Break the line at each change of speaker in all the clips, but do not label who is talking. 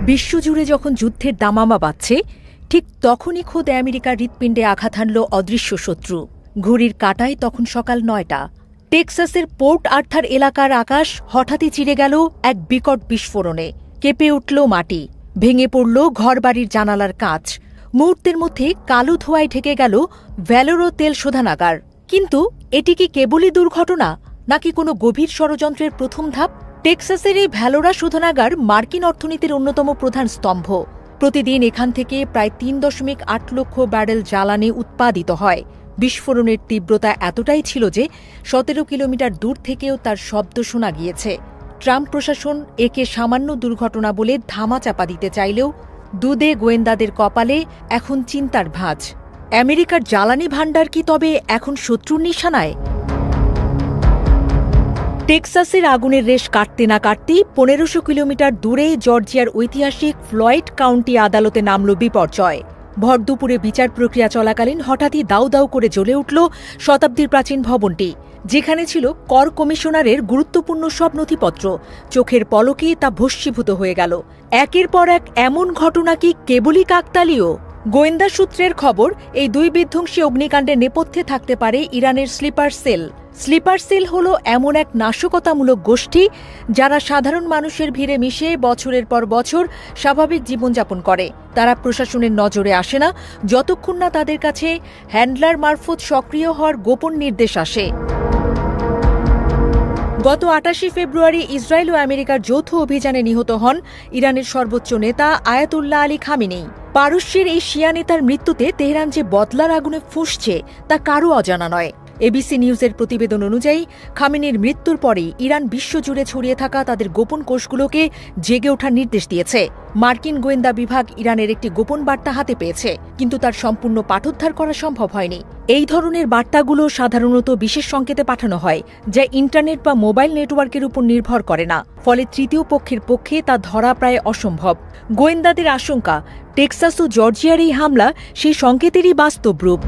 বিশ্বজুড়ে যখন যুদ্ধের দামামা বাজছে, ঠিক তখনই খোদ আমেরিকার হৃৎপিণ্ডে আঘাত হানল অদৃশ্য শত্রু। ঘড়ির কাঁটায় তখন সকাল ৯টা। টেক্সাসের পোর্ট আর্থার এলাকার আকাশ হঠাৎই চিরে গেল এক বিকট বিস্ফোরণে। কেঁপে উঠল মাটি, ভেঙে পড়ল ঘরবাড়ির জানালার কাঁচ। মুহূর্তের মধ্যে কালো ধোঁয়ায় ঢেকে গেল ভ্যালোরো তেল শোধনাগার। কিন্তু এটি কি কেবলই দুর্ঘটনা, নাকি কোনো গভীর ষড়যন্ত্রের প্রথম ধাপ? টেক্সাসের এই ভ্যালোরা শোধনাগার মার্কিন অর্থনীতির অন্যতম প্রধান স্তম্ভ। প্রতিদিন এখান থেকে প্রায় ৩.৮ লক্ষ ব্যারেল জ্বালানি উৎপাদিত হয়। বিস্ফোরণের তীব্রতা এতটাই ছিল যে ১৭ কিলোমিটার দূর থেকেও তার শব্দ শোনা গিয়েছে। ট্রাম্প প্রশাসন একে সামান্য দুর্ঘটনা বলে ধামাচাপা দিতে চাইলেও দুদে গোয়েন্দাদের কপালে এখন চিন্তার ভাঁজ। আমেরিকার জ্বালানি ভাণ্ডার কি তবে এখন শত্রুর নিশানায়? টেক্সাসের আগুনের রেশ কাটতে না কাটতেই ১৫০০ কিলোমিটার দূরে জর্জিয়ার ঐতিহাসিক ফ্লয়েড কাউন্টি আদালতে নামল বিপর্যয়। ভর দুপুরে বিচার প্রক্রিয়া চলাকালীন হঠাৎই দাউ দাউ করে জ্বলে উঠল শতাব্দীর প্রাচীন ভবনটি, যেখানে ছিল কর কমিশনারের গুরুত্বপূর্ণ সব নথিপত্র। চোখের পলকে তা ভস্মীভূত হয়ে গেল। একের পর এক এমন ঘটনা কি কেবলই কাকতালীয়? গোয়েন্দা সূত্রের খবর, এই দুই বিধ্বংসী অগ্নিকাণ্ডের নেপথ্যে থাকতে পারে ইরানের স্লিপার সেল। স্লিপার সেল হল এমন এক নাশকতামূলক গোষ্ঠী যারা সাধারণ মানুষের ভিড়ে মিশে বছরের পর বছর স্বাভাবিক জীবনযাপন করে। তারা প্রশাসনের নজরে আসে না যতক্ষণ না তাদের কাছে হ্যান্ডলার মারফত সক্রিয় হওয়ার গোপন নির্দেশ আসে। গত ২৮ ফেব্রুয়ারি ইসরায়েল ও আমেরিকার যৌথ অভিযানে নিহত হন ইরানের সর্বোচ্চ নেতা আয়াতুল্লাহ আলী খামেনেই। পারস্যের এই শিয়া নেতার মৃত্যুতে তেহরান যে বদলার আগুনে ফুঁসছে তা কারও অজানা নয়। এবিসি নিউজের প্রতিবেদন অনুযায়ী, খামেনির মৃত্যুর পরেই ইরান বিশ্বজুড়ে ছড়িয়ে থাকা তাদের গোপন কোষগুলোকে জেগে ওঠার নির্দেশ দিয়েছে। মার্কিন গোয়েন্দা বিভাগ ইরানের একটি গোপন বার্তা হাতে পেয়েছে, কিন্তু তার সম্পূর্ণ পাঠোদ্ধার করা সম্ভব হয়নি। এই ধরনের বার্তাগুলো সাধারণত বিশেষ সংকেতে পাঠানো হয়, যা ইন্টারনেট বা মোবাইল নেটওয়ার্কের উপর নির্ভর করে না। ফলে তৃতীয় পক্ষের পক্ষে তা ধরা প্রায় অসম্ভব। গোয়েন্দাদের আশঙ্কা, টেক্সাস ও জর্জিয়ার এই হামলা সেই সংকেতেরই বাস্তব রূপ।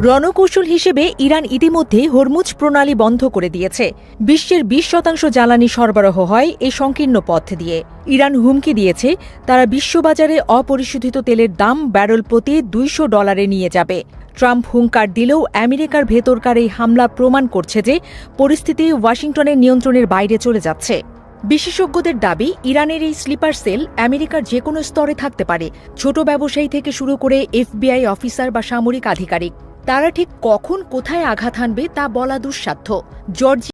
রণকৌশল হিসেবে ইরান ইতিমধ্যে হরমুজ প্রণালী বন্ধ করে দিয়েছে। বিশ্বের ২০% জ্বালানি সরবরাহ হয় এই সংকীর্ণ পথ দিয়ে। ইরান হুমকি দিয়েছে তারা বিশ্ববাজারে অপরিশোধিত তেলের দাম ব্যারেল প্রতি $২০০ নিয়ে যাবে। ট্রাম্প হুঙ্কার দিলেও আমেরিকার ভেতরকার এই হামলা প্রমাণ করছে যে পরিস্থিতি ওয়াশিংটনের নিয়ন্ত্রণের বাইরে চলে যাচ্ছে। বিশেষজ্ঞদের দাবি, ইরানের এই স্লিপার সেল আমেরিকার যে কোনো স্তরে থাকতে পারে, ছোট ব্যবসায়ী থেকে শুরু করে FBI অফিসার বা সামরিক আধিকারিক। তারা ঠিক কখন কোথায় আঘাত হানবে তা বলা দুঃসাধ্য। জর্জিয়া